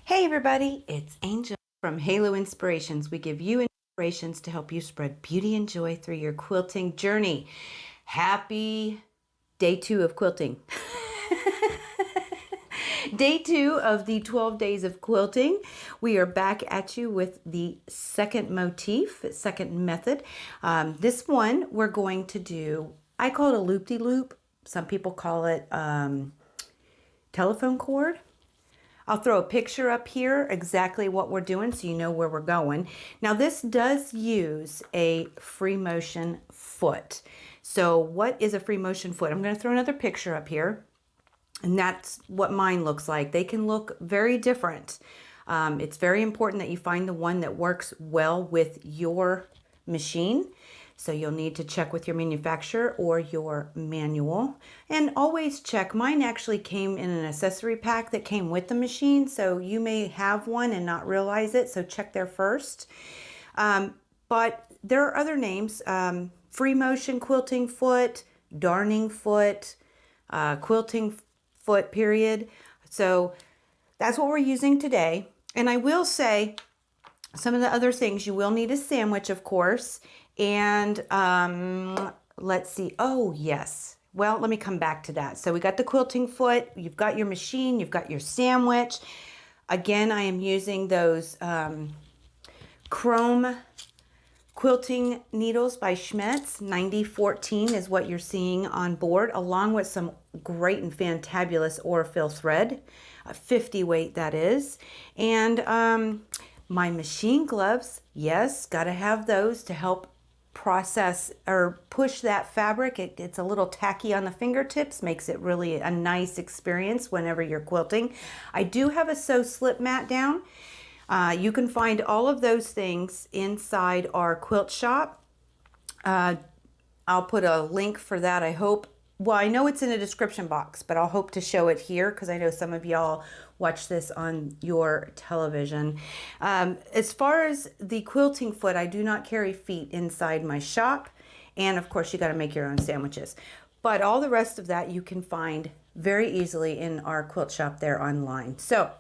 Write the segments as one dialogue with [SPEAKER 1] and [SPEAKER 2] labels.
[SPEAKER 1] Hey everybody, it's Angel from Halo Inspirations. We give you inspirations to help you spread beauty and joy through your quilting journey. Happy day 2 of quilting. Day 2 of the 12 days of quilting. We are back at you with the second motif, second method. This one we're going to do, I call it a loop-de-loop. Some people call it telephone cord. I'll throw a picture up here, exactly what we're doing so you know where we're going. Now this does use a free motion foot. So what is a free motion foot? I'm going to throw another picture up here. And that's what mine looks like. They can look very different. It's very important that you find the one that works well with your machine. So you'll need to check with your manufacturer or your manual. And always check. Mine actually came in an accessory pack that came with the machine. So you may have one and not realize it. So check there first. But there are other names. Free motion quilting foot, darning foot, quilting foot period. So that's what we're using today. And I will say some of the other things, you will need a sandwich, of course. And let's see. Oh, yes. Well, let me come back to that. So we got the quilting foot. You've got your machine. You've got your sandwich. Again, I am using those chrome quilting needles by Schmetz. 9014 is what you're seeing on board, along with some great and fantabulous Orifil thread, 50 weight that is. And my machine gloves, yes, got to have those to help process or push that fabric. It's a little tacky on the fingertips, makes it really a nice experience whenever you're quilting. I do have a sew slip mat down. You can find all of those things inside our quilt shop. I'll put a link for that, I hope. Well, I know it's in the description box, but I'll hope to show it here because I know some of y'all watch this on your television. As far as the quilting foot, I do not carry feet inside my shop. And of course, you got to make your own sandwiches. But all the rest of that you can find very easily in our quilt shop there online. So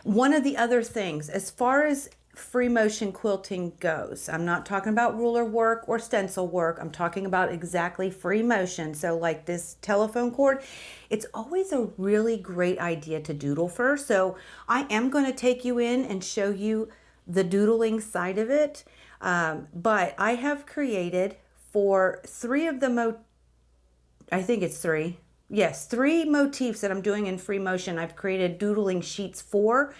[SPEAKER 1] one of the other things, as far as free motion quilting goes, I'm not talking about ruler work or stencil work. I'm talking about exactly free motion. So like this telephone cord, it's always a really great idea to doodle first. So I am going to take you in and show you the doodling side of it. But I have created for three of the I think it's three. Yes, 3 motifs that I'm doing in free motion. I've created doodling sheets for.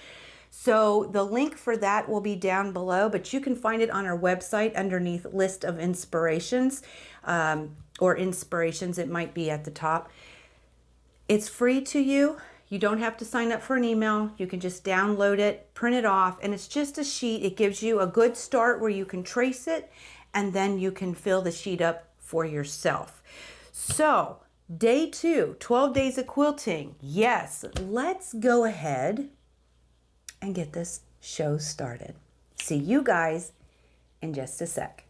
[SPEAKER 1] So the link for that will be down below, but you can find it on our website underneath list of inspirations, or inspirations, it might be at the top. It's free to you. You don't have to sign up for an email. You can just download it, print it off, and it's just a sheet. It gives you a good start where you can trace it, and then you can fill the sheet up for yourself. So day 2, 12 days of quilting. Yes, let's go ahead and get this show started. See you guys in just a sec.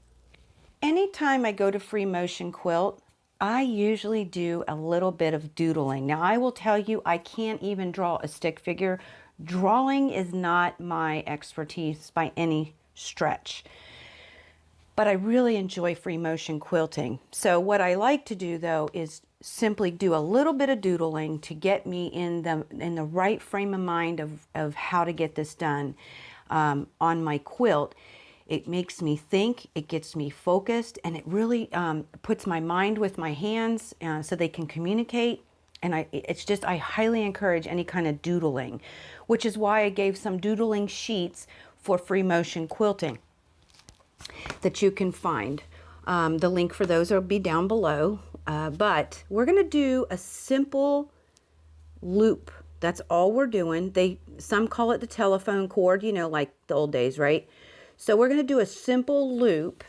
[SPEAKER 1] Anytime I go to free motion quilt, I usually do a little bit of doodling. Now I will tell you, I can't even draw a stick figure. Drawing is not my expertise by any stretch. But I really enjoy free motion quilting. So what I like to do though is simply do a little bit of doodling to get me in the right frame of mind of how to get this done on my quilt. It makes me think, it gets me focused, and it really puts my mind with my hands so they can communicate. And I highly encourage any kind of doodling, which is why I gave some doodling sheets for free motion quilting that you can find. The link for those will be down below. But we're going to do a simple loop. That's all we're doing. Some call it the telephone cord, you know, like the old days, right? So we're going to do a simple loop.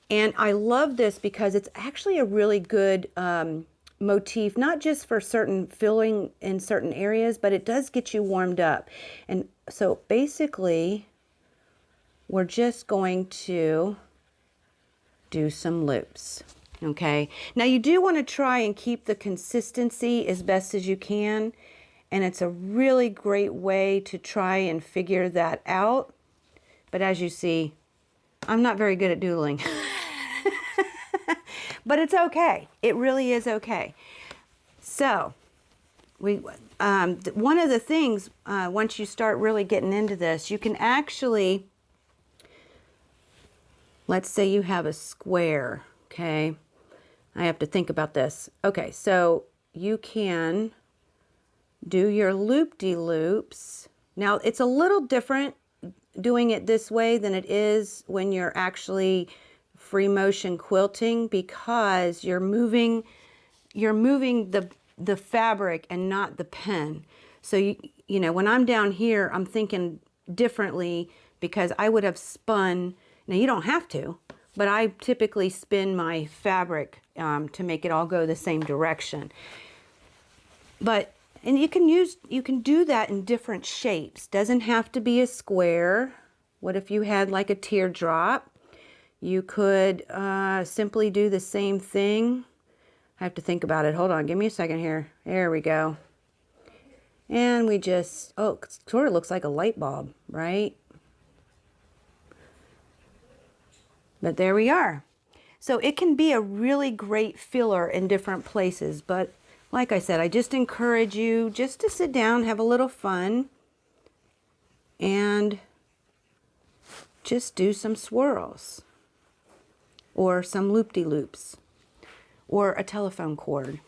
[SPEAKER 1] And I love this because it's actually a really good motif, not just for certain filling in certain areas, but it does get you warmed up. And so basically, we're just going to do some loops. Okay, now you do want to try and keep the consistency as best as you can, and it's a really great way to try and figure that out. But as you see, I'm not very good at doodling. But it's okay. It really is okay. So one of the things, once you start really getting into this, you can actually, let's say you have a square, okay? I have to think about this. Okay, so you can do your loop-de-loops. Now, it's a little different doing it this way than it is when you're actually free motion quilting, because you're moving the fabric and not the pen. So you know, when I'm down here, I'm thinking differently, because I would have spun. Now you don't have to, but I typically spin my fabric to make it all go the same direction. And you can do that in different shapes. Doesn't have to be a square. What if you had like a teardrop? You could simply do the same thing. I have to think about it. Hold on, give me a second here. There we go. And we just, oh, it sort of looks like a light bulb, right? But there we are. So it can be a really great filler in different places. But like I said, I just encourage you just to sit down, have a little fun, and just do some swirls or some loop-de-loops or a telephone cord.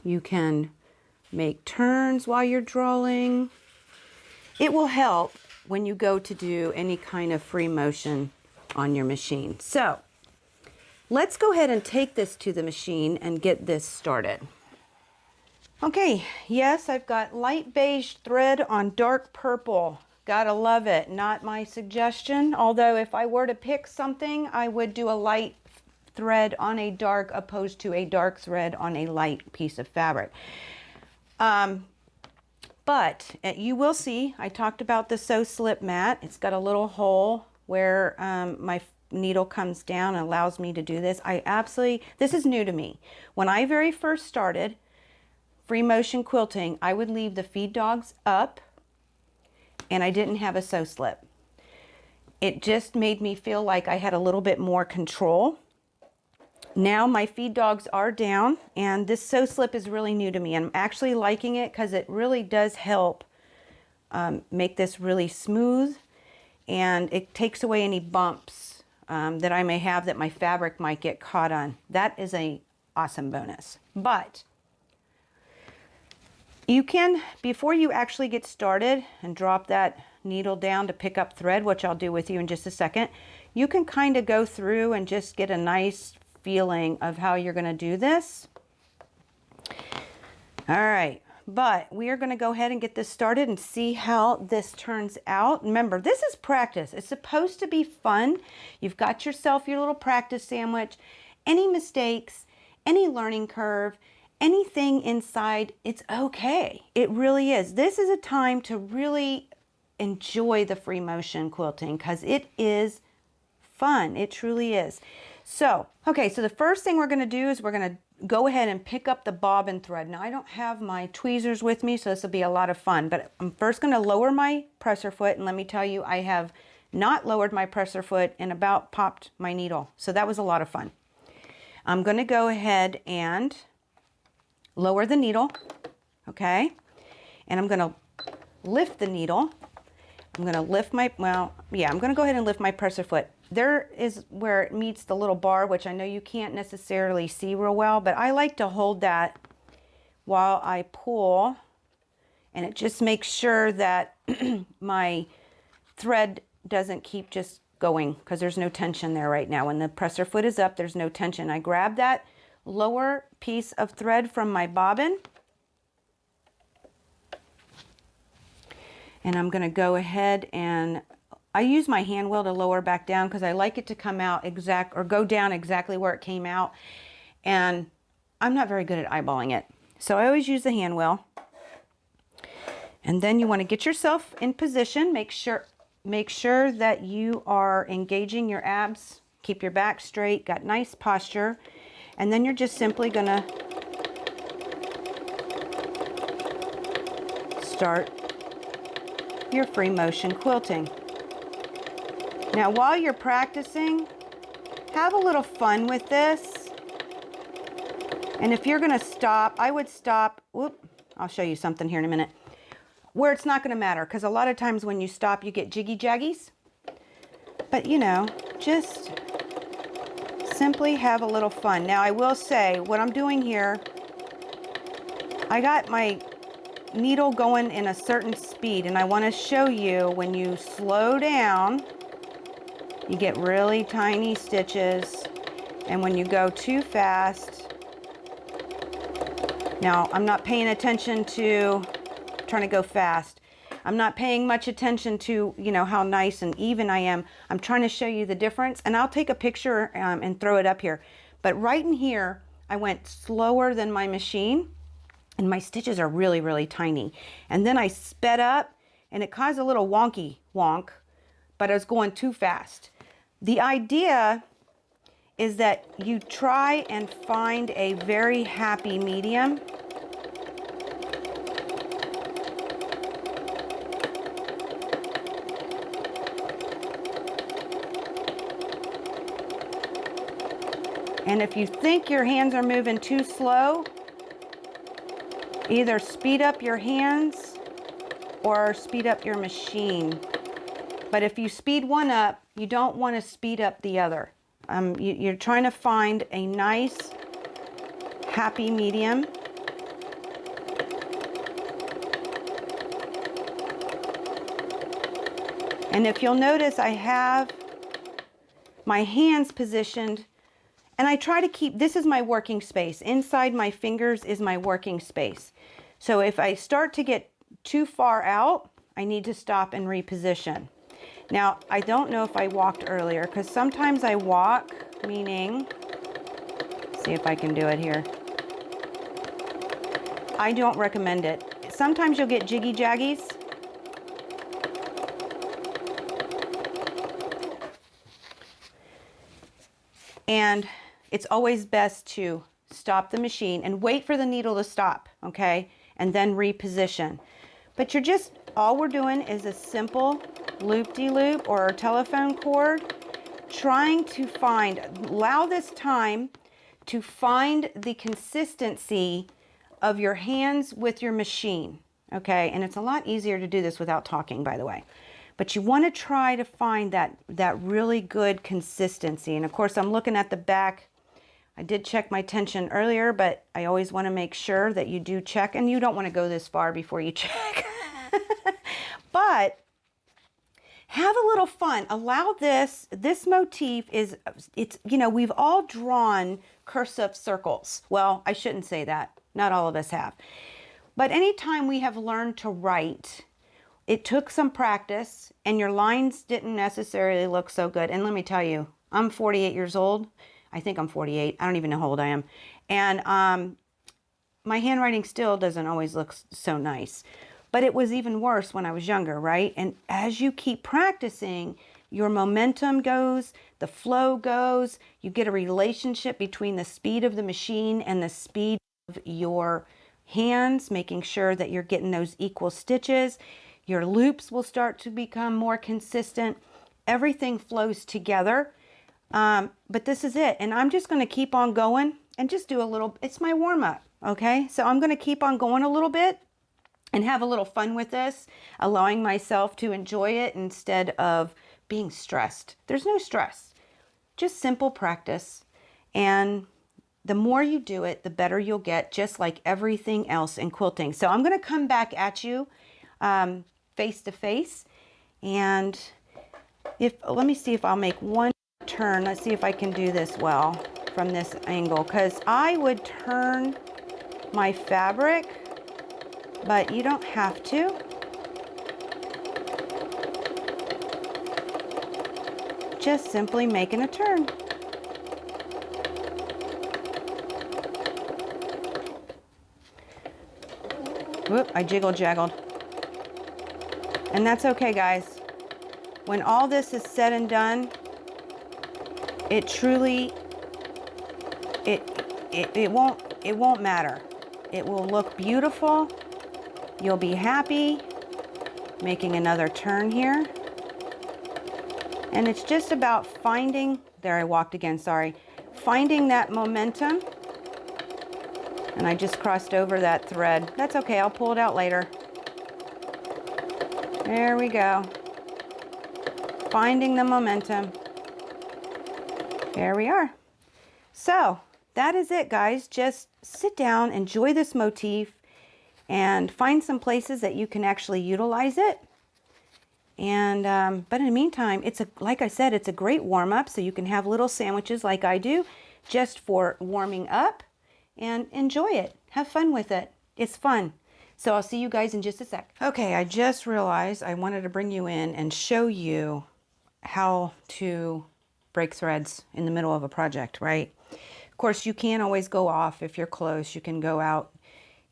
[SPEAKER 1] You can make turns while you're drawing. It will help when you go to do any kind of free motion on your machine. So let's go ahead and take this to the machine and get this started. Okay, yes, I've got light beige thread on dark purple. Gotta love it. Not my suggestion, although if I were to pick something, I would do a light thread on a dark opposed to a dark thread on a light piece of fabric. But you will see, I talked about the sew slip mat. It's got a little hole where my needle comes down and allows me to do this. This is new to me. When I very first started free motion quilting, I would leave the feed dogs up and I didn't have a sew slip. It just made me feel like I had a little bit more control. Now my feed dogs are down, and this sew slip is really new to me. I'm actually liking it because it really does help make this really smooth, and it takes away any bumps that I may have that my fabric might get caught on. That is an awesome bonus. But you can, before you actually get started and drop that needle down to pick up thread, which I'll do with you in just a second, you can kind of go through and just get a nice feeling of how you're going to do this. All right, but we are going to go ahead and get this started and see how this turns out. Remember, this is practice. It's supposed to be fun. You've got yourself your little practice sandwich. Any mistakes, any learning curve, anything inside, it's okay. It really is. This is a time to really enjoy the free motion quilting because it is fun. It truly is. So, okay, so the first thing we're going to do is we're going to go ahead and pick up the bobbin thread. Now, I don't have my tweezers with me, so this will be a lot of fun, but I'm first going to lower my presser foot, and let me tell you, I have not lowered my presser foot and about popped my needle. So that was a lot of fun. I'm going to go ahead and lower the needle, okay? And I'm going to lift the needle. I'm going to lift my, I'm going to go ahead and lift my presser foot. There is where it meets the little bar, which I know you can't necessarily see real well, but I like to hold that while I pull, and it just makes sure that my thread doesn't keep just going, because there's no tension there right now. When the presser foot is up, there's no tension. I grab that lower piece of thread from my bobbin, and I'm going to go ahead and I use my hand wheel to lower back down because I like it to come out go down exactly where it came out, and I'm not very good at eyeballing it, so I always use the hand wheel. And then you want to get yourself in position. Make sure that you are engaging your abs, keep your back straight, got nice posture, and then you're just simply gonna start your free motion quilting. Now, while you're practicing, have a little fun with this. And if you're gonna stop, I would stop, whoop, I'll show you something here in a minute, where it's not gonna matter, because a lot of times when you stop, you get jiggy jaggies. But you know, just simply have a little fun. Now, I will say, what I'm doing here, I got my needle going in a certain speed, and I wanna show you when you slow down, you get really tiny stitches, and when you go too fast, now I'm not paying attention to trying to go fast. I'm not paying much attention to, you know, how nice and even I am. I'm trying to show you the difference, and I'll take a picture and throw it up here. But right in here, I went slower than my machine, and my stitches are really, really tiny. And then I sped up, and it caused a little wonky wonk, but I was going too fast. The idea is that you try and find a very happy medium. And if you think your hands are moving too slow, either speed up your hands or speed up your machine. But if you speed one up, you don't want to speed up the other. You're trying to find a nice, happy medium. And if you'll notice, I have my hands positioned, and I try to keep, this is my working space. Inside my fingers is my working space. So if I start to get too far out, I need to stop and reposition. Now, I don't know if I walked earlier, because sometimes I walk, meaning, see if I can do it here. I don't recommend it. Sometimes you'll get jiggy jaggies. And it's always best to stop the machine and wait for the needle to stop, okay? And then reposition. But you're just, all we're doing is a simple loop-de-loop or telephone cord, trying to find, allow this time to find the consistency of your hands with your machine, okay? And it's a lot easier to do this without talking, by the way. But you want to try to find that really good consistency. And of course, I'm looking at the back. I did check my tension earlier, but I always want to make sure that you do check, and you don't want to go this far before you check. But have a little fun. Allow this motif is, it's, you know, we've all drawn cursive circles. Well, I shouldn't say that. Not all of us have. But anytime we have learned to write, it took some practice, and your lines didn't necessarily look so good. And let me tell you, I'm 48 years old. I think I'm 48. I don't even know how old I am. And my handwriting still doesn't always look so nice. But it was even worse when I was younger, right? And as you keep practicing, your momentum goes, the flow goes, you get a relationship between the speed of the machine and the speed of your hands, making sure that you're getting those equal stitches. Your loops will start to become more consistent. Everything flows together. But this is it. And I'm just going to keep on going and just do a little, it's my warm up. Okay. So I'm going to keep on going a little bit and have a little fun with this, allowing myself to enjoy it instead of being stressed. There's no stress, just simple practice. And the more you do it, the better you'll get, just like everything else in quilting. So I'm going to come back at you face to face. And let me see if I'll make one turn. Let's see if I can do this well from this angle, because I would turn my fabric, but you don't have to. Just simply making a turn. Whoop, I jiggle-jaggled. And that's okay, guys. When all this is said and done, it truly, it won't matter. It will look beautiful. you'll be happy. Making another turn here. And it's just about finding, there I walked again, sorry. Finding that momentum. And I just crossed over that thread. That's okay, I'll pull it out later. There we go. Finding the momentum. There we are. So that is it, guys. Just sit down, enjoy this motif, and find some places that you can actually utilize it. And but in the meantime, like I said, it's a great warm-up, so you can have little sandwiches like I do just for warming up and enjoy it. Have fun with it. It's fun. So I'll see you guys in just a sec. Okay, I just realized I wanted to bring you in and show you how to break threads in the middle of a project, right? Of course, you can't always go off if you're close. You can go out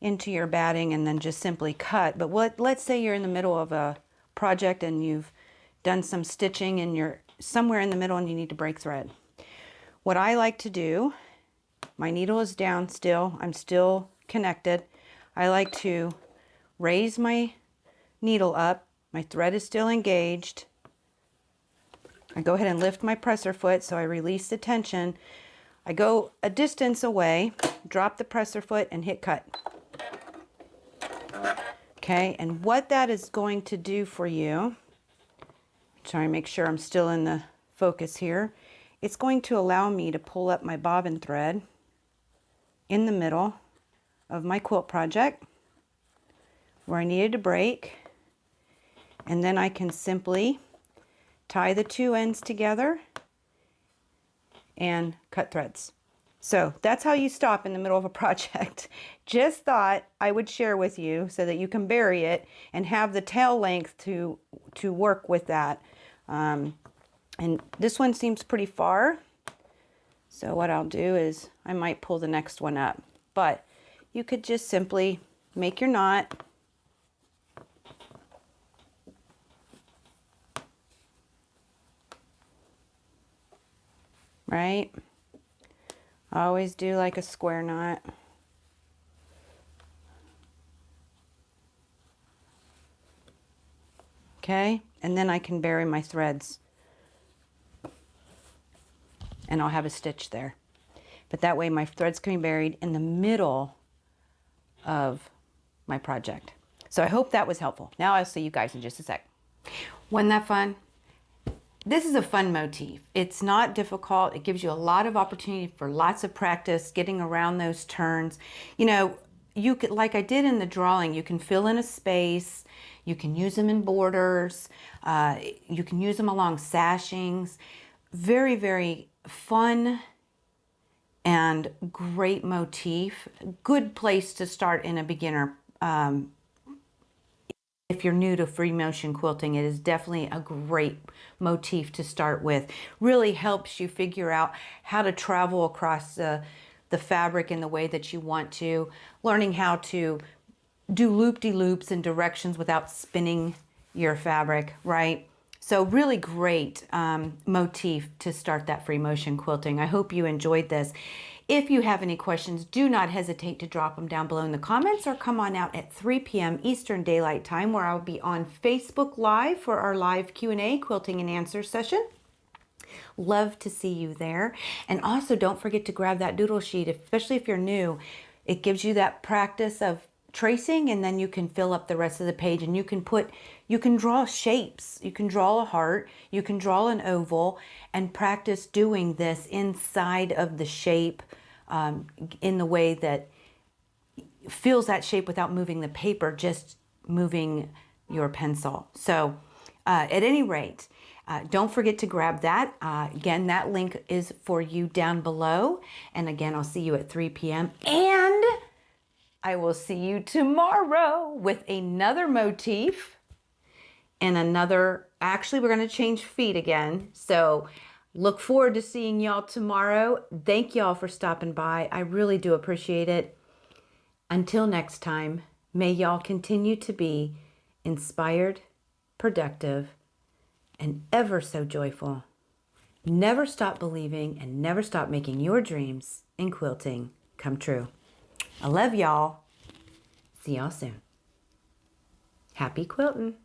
[SPEAKER 1] into your batting and then just simply cut. But let's say you're in the middle of a project and you've done some stitching and you're somewhere in the middle and you need to break thread. What I like to do, my needle is down still, I'm still connected. I like to raise my needle up, my thread is still engaged. I go ahead and lift my presser foot so I release the tension. I go a distance away, drop the presser foot and hit cut. Okay, and what that is going to do for you, try and make sure I'm still in the focus here, it's going to allow me to pull up my bobbin thread in the middle of my quilt project where I needed to break, and then I can simply tie the two ends together and cut threads. So that's how you stop in the middle of a project. Just thought I would share with you so that you can bury it and have the tail length to work with that. And this one seems pretty far. So what I'll do is I might pull the next one up. But you could just simply make your knot. Right? I always do like a square knot. Okay, and then I can bury my threads. And I'll have a stitch there. But that way my threads can be buried in the middle of my project. So I hope that was helpful. Now I'll see you guys in just a sec. Wasn't that fun? This is a fun motif. It's not difficult. It gives you a lot of opportunity for lots of practice getting around those turns. You know, you could, like I did in the drawing, you can fill in a space. You can use them in borders. You can use them along sashings. Very, very fun and great motif. Good place to start in a beginner. If you're new to free motion quilting, it is definitely a great motif to start with. Really helps you figure out how to travel across the fabric in the way that you want to. Learning how to do loop-de-loops and directions without spinning your fabric, right? So really great motif to start that free motion quilting. I hope you enjoyed this. If you have any questions, do not hesitate to drop them down below in the comments or come on out at 3 p.m. Eastern Daylight Time, where I'll be on Facebook Live for our live Q&A quilting and answer session. Love to see you there. And also don't forget to grab that doodle sheet, especially if you're new. It gives you that practice of tracing, and then you can fill up the rest of the page, and you can draw shapes. You can draw a heart, you can draw an oval, and practice doing this inside of the shape in the way that fills that shape without moving the paper, just moving your pencil. So at any rate, don't forget to grab that. Again, that link is for you down below. And again, I'll see you at 3 p.m. And I will see you tomorrow with another motif and another, actually we're going to change feet again. So look forward to seeing y'all tomorrow. Thank y'all for stopping by. I really do appreciate it. Until next time, may y'all continue to be inspired, productive, and ever so joyful. Never stop believing and never stop making your dreams in quilting come true. I love y'all. See y'all soon. Happy quilting!